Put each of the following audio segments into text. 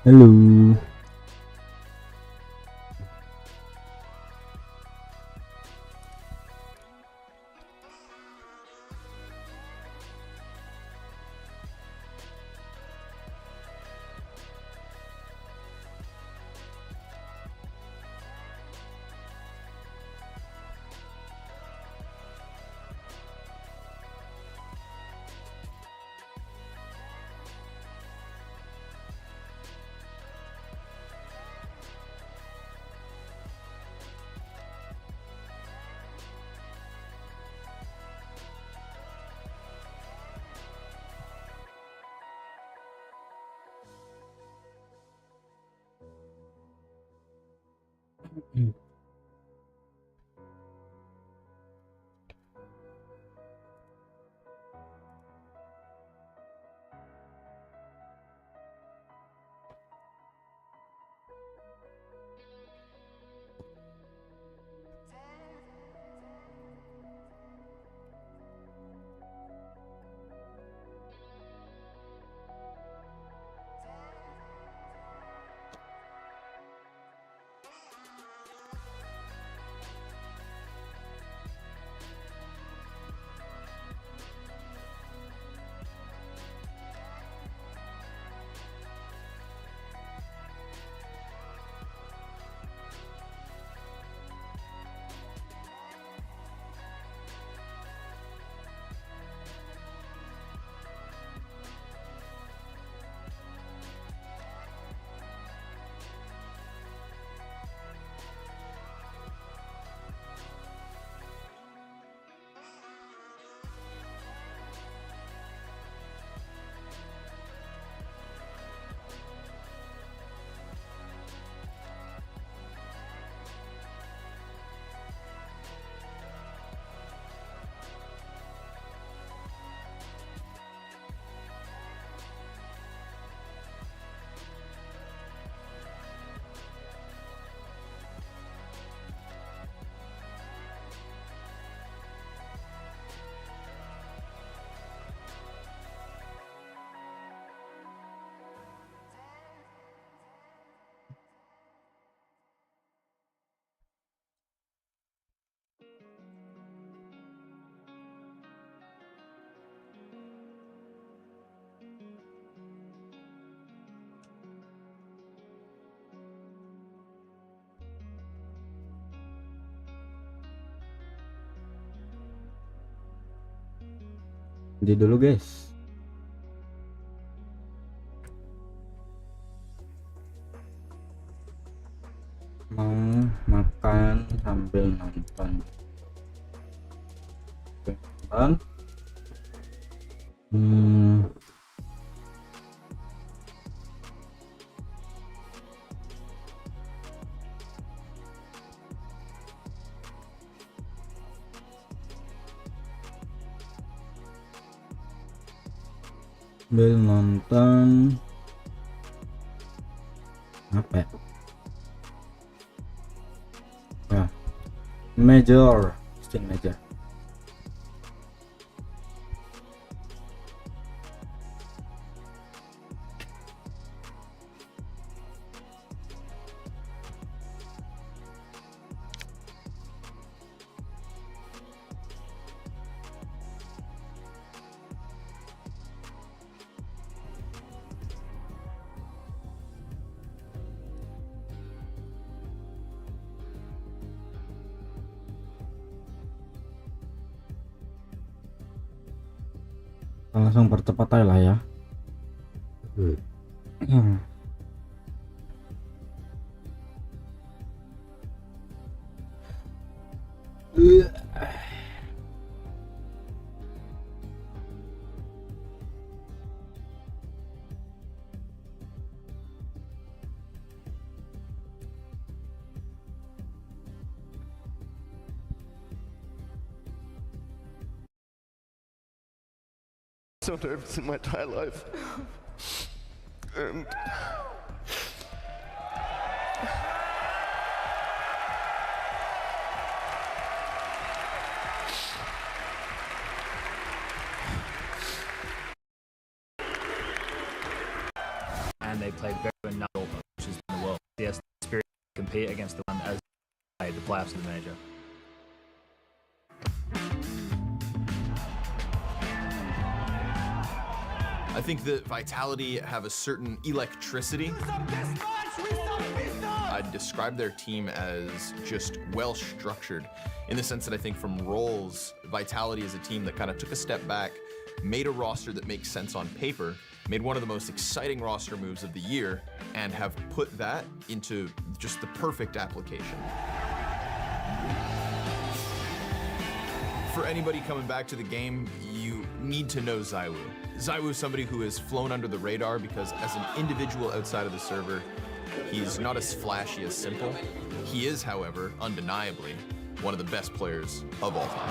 Halo. Jadi dulu guys. Mau makan sambil nonton. Nonton. Sambil nonton apa ya? Ya, Major, Steam Major. Langsung percepat aja lah ya. So nervous in my entire life. And they played very now which is in the world. Yes, the spirit to compete against the one as the playoffs of the major. I think that Vitality have a certain electricity. I'd describe their team as just well structured in the sense that I think from roles, Vitality is a team that kind of took a step back, made a roster that makes sense on paper, made one of the most exciting roster moves of the year, and have put that into just the perfect application. For anybody coming back to the game, you need to know ZywOo. ZywOo is somebody who has flown under the radar because as an individual outside of the server, he's not as flashy as Simple. He is, however, undeniably one of the best players of all time.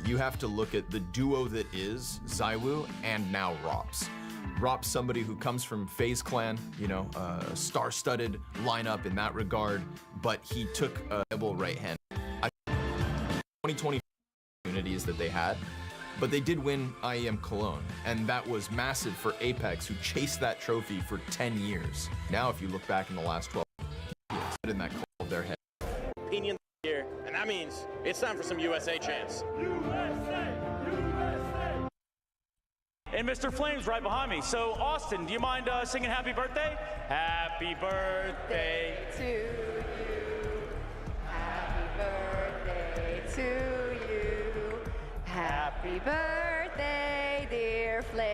You have to look at the duo that is ZywOo and now Rops. Rops, somebody who comes from FaZe Clan, you know, a star-studded lineup in that regard, but he took a double right hand. 2020 opportunities that they had, but they did win IEM Cologne, and that was massive for Apex, who chased that trophy for 10 years. Now, if you look back in the last 12 years, in that call of their head. Opinion here, and that means it's time for some USA chants. USA! USA! And Mr. Flame's right behind me. So, Austin, do you mind singing Happy Birthday? Happy birthday to you. Happy birthday to you. Happy birthday, dear Flame.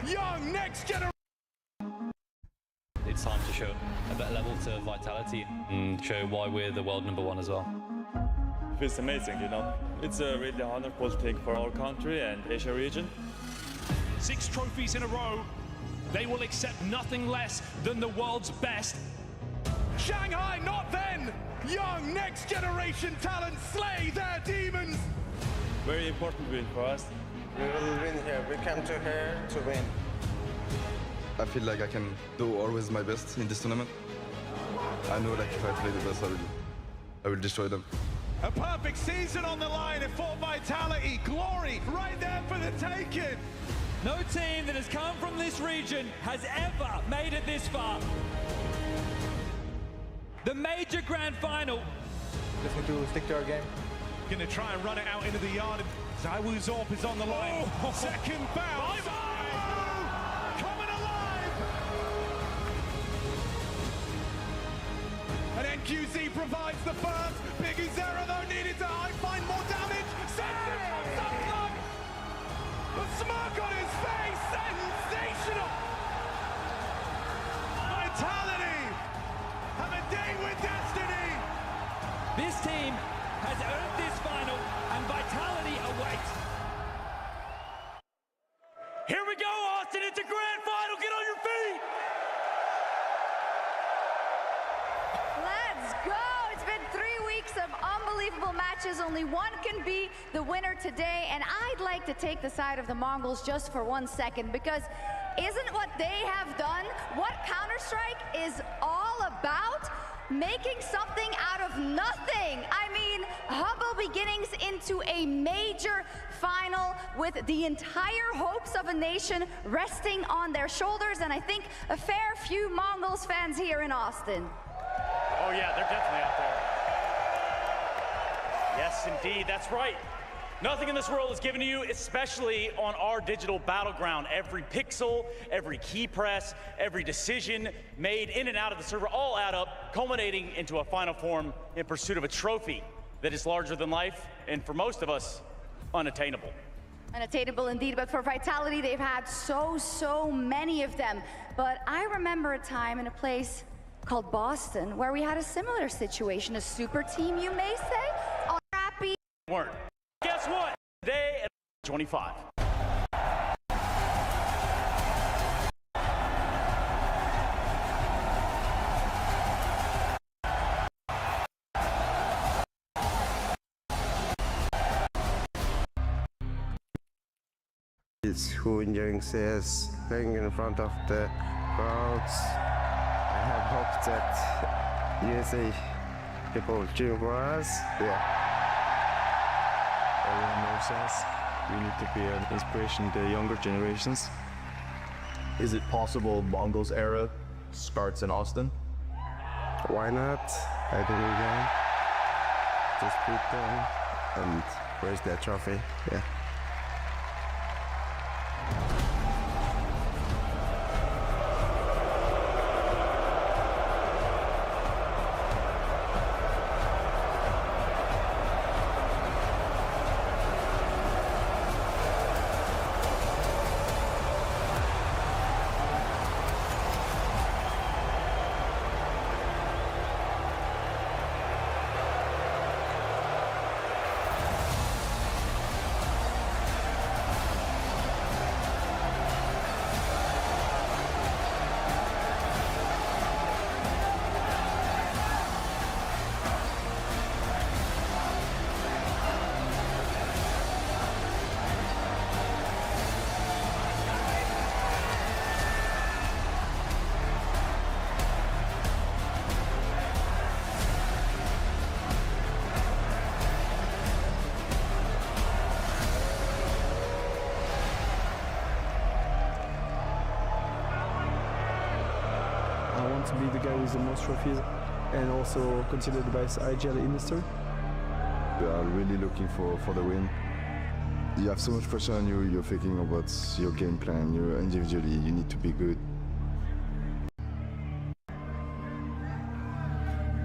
Young next generation. It's time to show a better level to Vitality and show why we're the world #1 as well. It's amazing, you know. It's a really honorable thing for our country and Asia region. 6 trophies in a row. They will accept nothing less than the world's best. Shanghai, not then! Young next generation talent slay their demons! Very important win for us. We will win here. We come to here to win. I feel like I can do always my best in this tournament. I know like if I play the best, I will destroy them. A perfect season on the line for Vitality. Glory right there for the taking. No team that has come from this region has ever made it this far. The major grand final. Just need to stick to our game. Gonna try and run it out into the yard. ZywOo's AWP is on the line. Oh. Second bounce. Coming alive. And NQZ provides the first. Biggie Zera though needed to find more damage. Sends him from Sunblock. A smirk on his face. Sensational. Vitality. Have a day with destiny. This team has earned this final, and Vitality awaits. Here we go, Austin. It's a grand final. Get on your feet. Let's go! It's been 3 weeks of unbelievable matches. Only one can be the winner today, and I'd like to take the side of the Mongols just for 1 second, because isn't what they have done what Counter-Strike is all about? Making something out of nothing. I mean, humble beginnings into a major final with the entire hopes of a nation resting on their shoulders, and I think a fair few Mongols fans here in Austin. Oh yeah, they're definitely out there. Yes, indeed, that's right. Nothing in this world is given to you, especially on our digital battleground. Every pixel, every key press, every decision made in and out of the server all add up, culminating into a final form in pursuit of a trophy that is larger than life, and for most of us, unattainable. Unattainable indeed, but for Vitality, they've had so many of them. But I remember a time in a place called Boston where we had a similar situation, a super team, you may say, all happy. Weren't. Guess what? Today at 25. It's who enjoying CS, playing in front of the crowds. I have hope that USA people cheer for us. Yeah. Everyone knows us. We need to be an inspiration to the younger generations. Is it possible Mongols era starts in Austin? Why not? I think we can. Just put them and raise their trophy. Yeah. To be the guy with the most trophies and also considered the best IGL in history. We are really looking for the win. You have so much pressure on you, you're thinking about your game plan, you individually, you need to be good.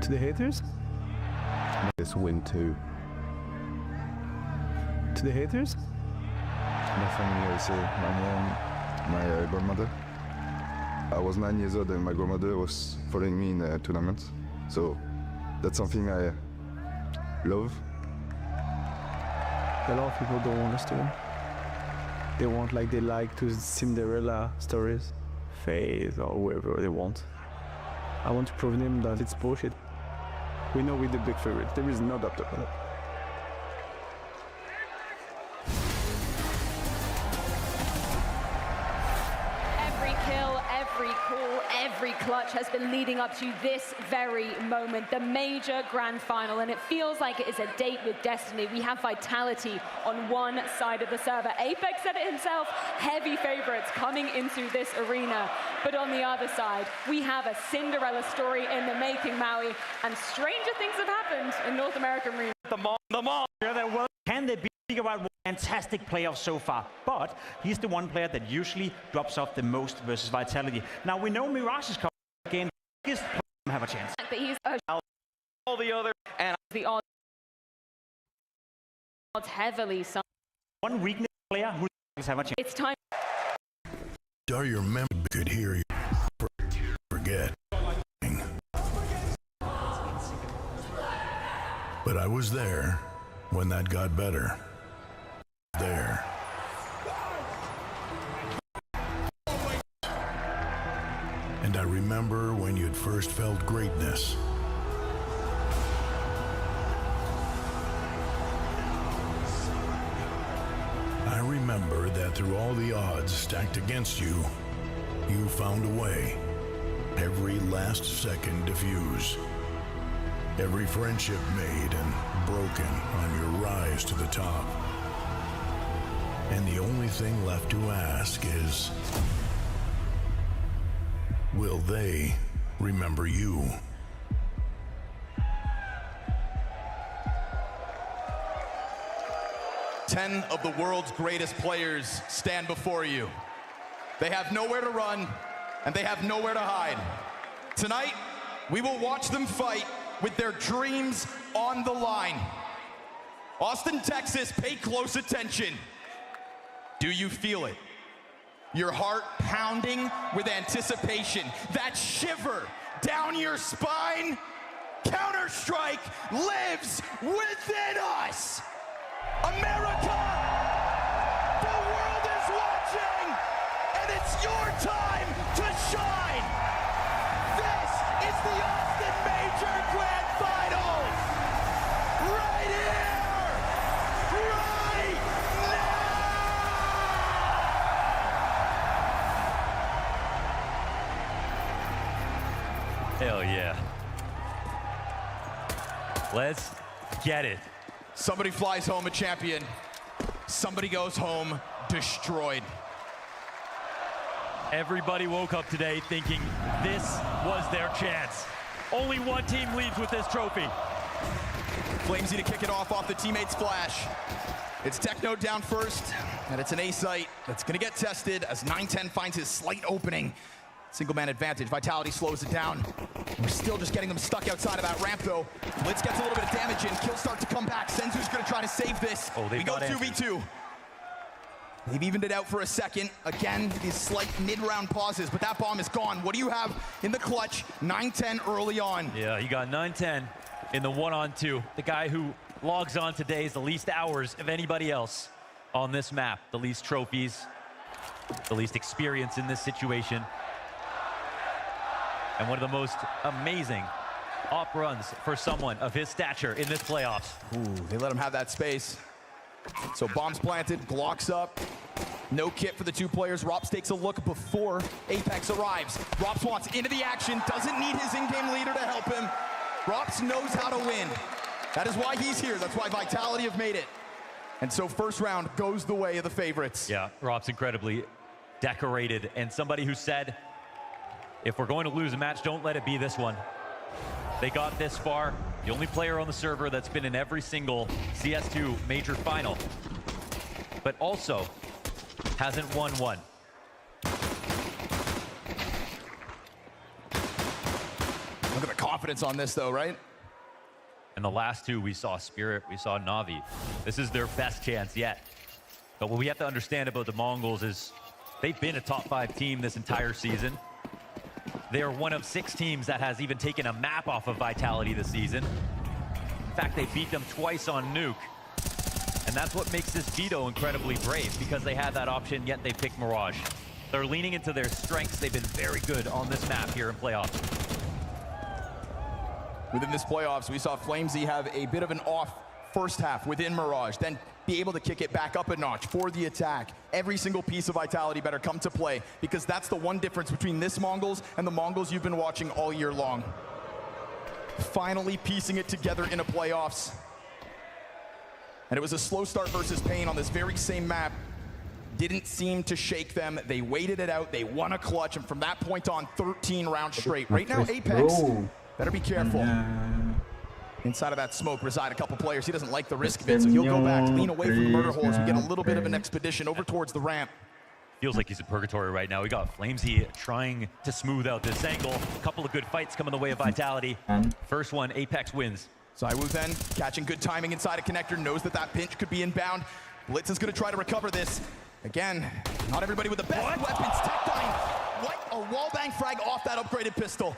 To the haters? Let's win too. To the haters? My family, I say, my mom, my grandmother. I was 9 years old and my grandmother was following me in a tournament. So that's something I love. A lot of people don't want us to win. They want, like, they like to Cinderella stories, Faith or whoever they want. I want to prove them that it's bullshit. We know we're the big favorite. There is no doubt about it. Every clutch has been leading up to this very moment, the major grand final, and it feels like it is a date with destiny. We have Vitality on one side of the server. Apex said it himself, heavy favorites coming into this arena. But on the other side, we have a Cinderella story in the making, Maui, and stranger things have happened in North American arena. Can they be about one fantastic playoff so far? But he's the one player that usually drops off the most versus Vitality. Now we know Mirage is coming again. Biggest player have a chance. But he's all the other and the odds heavily. So one weakness player who have a chance. It's time. Are your members could hear you forget. But I was there when that got better. There. And I remember when you'd first felt greatness. I remember that through all the odds stacked against you, you found a way. Every last second diffused. Every friendship made and broken on your rise to the top. And the only thing left to ask is, will they remember you? Ten of the world's greatest players stand before you. They have nowhere to run, and they have nowhere to hide. Tonight, we will watch them fight with their dreams on the line. Austin, Texas, pay close attention. Do you feel it? Your heart pounding with anticipation, that shiver down your spine? Counter-Strike lives within us! America! The world is watching, and it's your time to shine! This is the Austin Major Grand Finals! Right here! Right Hell yeah. Let's get it. Somebody flies home a champion. Somebody goes home destroyed. Everybody woke up today thinking this was their chance. Only one team leaves with this trophy. Flamesy to kick it off the teammate's flash. It's Techno down first, and it's an A site that's gonna get tested as 910 finds his slight opening. Single man advantage, Vitality slows it down. We're still just getting them stuck outside of that ramp though. Blitz gets a little bit of damage in, Kill start to come back. Senzu's gonna try to save this. We go 2v2. They've evened it out for a second. Again, these slight mid-round pauses, but that bomb is gone. What do you have in the clutch? 910 early on. Yeah, you got 910 in the 1-on-2. The guy who logs on today is the least hours of anybody else on this map. The least trophies, the least experience in this situation. And one of the most amazing op runs for someone of his stature in this playoffs. Ooh, they let him have that space. So bombs planted, Glocks up. No kit for the two players. Rops takes a look before Apex arrives. Rops wants into the action, doesn't need his in-game leader to help him. Rops knows how to win. That is why he's here. That's why Vitality have made it. And so first round goes the way of the favorites. Yeah, Rops incredibly decorated, and somebody who said, if we're going to lose a match, don't let it be this one. They got this far. The only player on the server that's been in every single CS2 major final, but also hasn't won one. Look at the confidence on this though, right? And the last two, we saw Spirit, we saw Na'Vi. This is their best chance yet. But what we have to understand about the Mongols is they've been a top 5 team this entire season. They are one of 6 teams that has even taken a map off of Vitality this season. In fact, they beat them twice on Nuke. And that's what makes this veto incredibly brave, because they had that option, yet they picked Mirage. They're leaning into their strengths. They've been very good on this map here in playoffs. Within this playoffs, we saw Flamesy have a bit of an off first half within Mirage, then be able to kick it back up a notch for the attack. Every single piece of Vitality better come to play, because that's the one difference between this Mongols and the Mongols you've been watching all year long. Finally piecing it together in a playoffs. And it was a slow start versus Pain on this very same map. Didn't seem to shake them. They waited it out. They won a clutch, and from that point on, 13 rounds straight. Right now, Apex, better be careful. Inside of that smoke reside a couple players. He doesn't like the risk of it, so he'll go back, lean away from the murder hole as we get a little bit of an expedition over towards the ramp. Feels like he's in purgatory right now. We got Flamesy trying to smooth out this angle. A couple of good fights coming the way of Vitality. First one, Apex wins. Zywoo then catching good timing inside a connector, knows that that pinch could be inbound. Blitz is going to try to recover this. Again, not everybody with the best weapons. Tech9, what a wallbang frag off that upgraded pistol.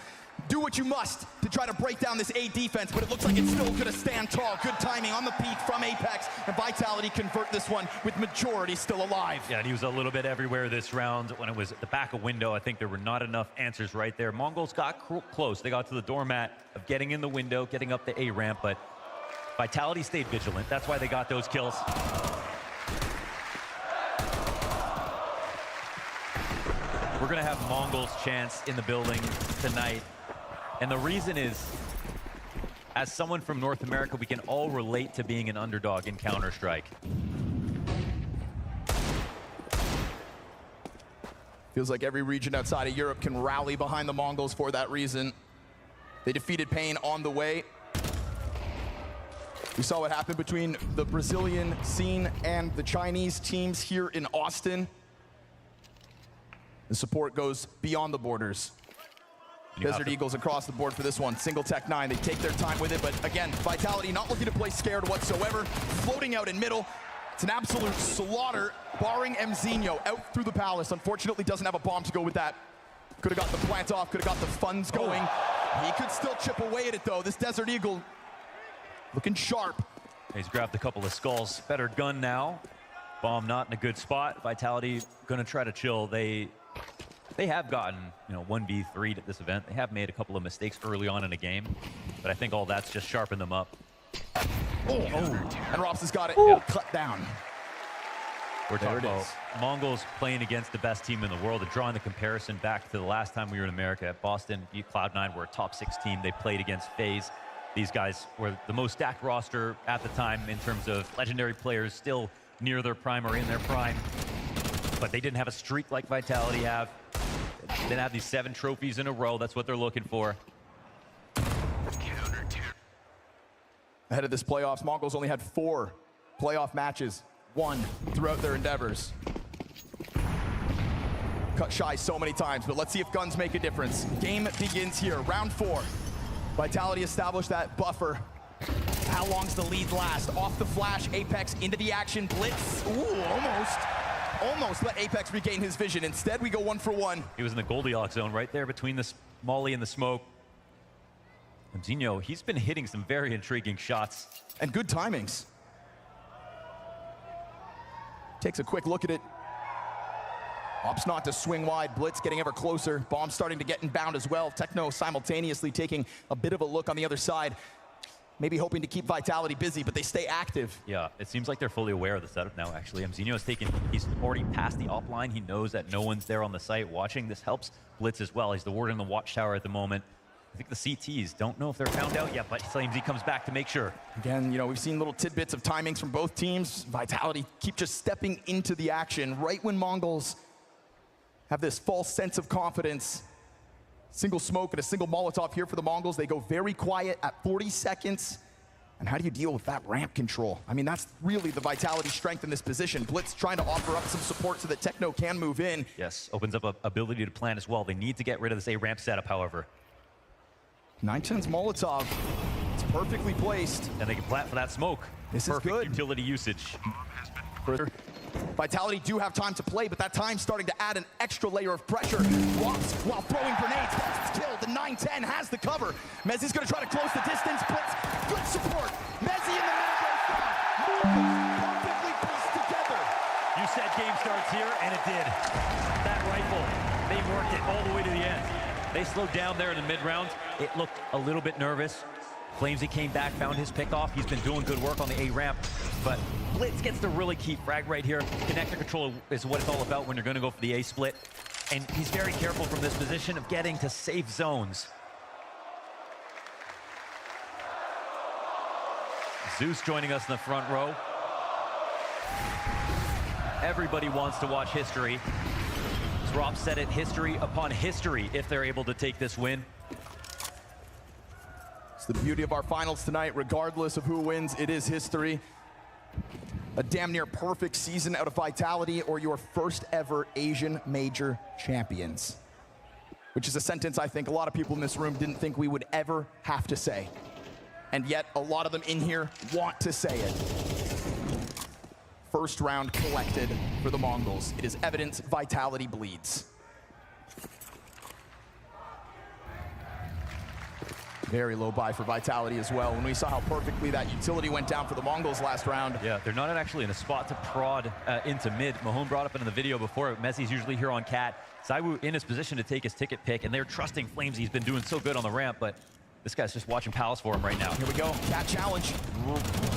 Do what you must to try to break down this A defense, but it looks like it's still going to stand tall. Good timing on the peak from Apex, and Vitality convert this one with majority still alive. Yeah, and he was a little bit everywhere this round. When it was at the back of window, I think there were not enough answers right there. Mongols got close. They got to the doormat of getting in the window, getting up the A ramp, but Vitality stayed vigilant. That's why they got those kills. We're going to have Mongols chance in the building tonight. And the reason is, as someone from North America, we can all relate to being an underdog in Counter-Strike. Feels like every region outside of Europe can rally behind the Mongols for that reason. They defeated Pain on the way. We saw what happened between the Brazilian scene and the Chinese teams here in Austin. The support goes beyond the borders. Desert Eagles across the board for this one. Single Tech9, they take their time with it, but again, Vitality not looking to play scared whatsoever. Floating out in middle. It's an absolute slaughter, barring Mzinho out through the palace. Unfortunately, doesn't have a bomb to go with that. Could have got the plant off, could have got the funds going. He could still chip away at it though. This Desert Eagle looking sharp. He's grabbed a couple of skulls. Better gun now. Bomb not in a good spot. Vitality gonna try to chill. They have gotten, 1v3 at this event. They have made a couple of mistakes early on in a game, but I think all that's just sharpened them up. And Rops has got it cut down. We're talking about Mongols playing against the best team in the world and drawing the comparison back to the last time we were in America. Boston beat Cloud9, were a top 6 team. They played against FaZe. These guys were the most stacked roster at the time in terms of legendary players still near their prime or in their prime. But they didn't have a streak like Vitality have. Then have these 7 trophies in a row. That's what they're looking for. Ahead of this playoffs, Mongols only had 4 playoff matches, won throughout their endeavors. Cut shy so many times, but let's see if guns make a difference. Game begins here, round 4. Vitality established that buffer. How long's the lead last? Off the flash, Apex into the action, blitz. Ooh, almost let Apex regain his vision. Instead, we go 1 for 1. He was in the Goldilocks zone right there between the molly and the smoke. Zinho, he's been hitting some very intriguing shots. And good timings. Takes a quick look at it. Opts not to swing wide. Blitz getting ever closer. Bomb starting to get inbound as well. Techno simultaneously taking a bit of a look on the other side. Maybe hoping to keep Vitality busy, but they stay active. Yeah, it seems like they're fully aware of the setup now, actually. Zinho's he's already past the op line. He knows that no one's there on the site watching. This helps Blitz as well. He's the warden in the watchtower at the moment. I think the CTs don't know if they're found out yet, but Flamesy comes back to make sure. Again, you know, we've seen little tidbits of timings from both teams. Vitality keep just stepping into the action right when Mongols have this false sense of confidence. Single smoke and a single Molotov here for the Mongols. They go very quiet at 40 seconds. And how do you deal with that ramp control? I mean, that's really the Vitality strength in this position. Blitz trying to offer up some support so that Techno can move in. Yes, opens up an ability to plan as well. They need to get rid of this A-ramp setup, however. 910's Molotov. It's perfectly placed. And they can plant for that smoke. This Perfect is good. Utility usage. Vitality do have time to play, but that time's starting to add an extra layer of pressure. Walks while throwing grenades. That's killed. The 910 has the cover. Mezzi's going to try to close the distance. Blitz, good support. Mezzi in the middle goes down. Perfectly pieced together. You said game starts here, and it did. That rifle, they worked it all the way to the end. They slowed down there in the mid-round. It looked a little bit nervous. Flamesy came back, found his pick-off. He's been doing good work on the A-ramp, but Blitz gets the really key frag right here. Connector control is what it's all about when you're going to go for the A-split. And he's very careful from this position of getting to safe zones. Zeus joining us in the front row. Everybody wants to watch history. As Rob said it, history upon history if they're able to take this win. It's the beauty of our finals tonight. Regardless of who wins, it is history. A damn near perfect season out of Vitality, or your first ever Asian major champions. Which is a sentence I think a lot of people in this room didn't think we would ever have to say. And yet a lot of them in here want to say it. First round collected for the Mongols. It is evidence Vitality bleeds. Very low buy for Vitality as well. When we saw how perfectly that utility went down for the Mongols last round. Yeah, they're not actually in a spot to prod into mid. Mahone brought up in the video before. Messi's usually here on Cat. Zaiwu in his position to take his ticket pick, and they're trusting Flamesy. He's been doing so good on the ramp, but this guy's just watching Palace for him right now. Here we go, Cat challenge.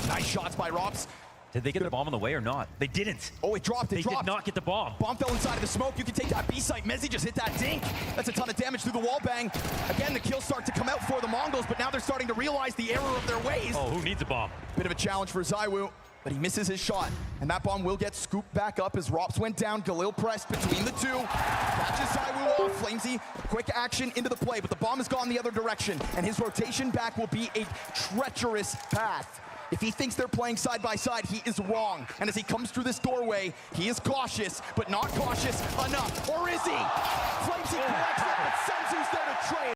Nice shots by Rops. Did they get the bomb on the way or not? They didn't. Oh, it dropped, They did not get the bomb. Bomb fell inside of the smoke. You can take that B site. Mezzi just hit that dink. That's a ton of damage through the wall bang. Again, the kills start to come out for the Mongols, but now they're starting to realize the error of their ways. Oh, who needs a bomb? Bit of a challenge for Zaiwu, but he misses his shot. And that bomb will get scooped back up as Rops went down. Galil pressed between the two. Catches Zaiwu off. Flamesy, quick action into the play, but the bomb has gone the other direction. And his rotation back will be a treacherous path. If he thinks they're playing side by side, he is wrong. And as he comes through this doorway, he is cautious, but not cautious enough. Or is he?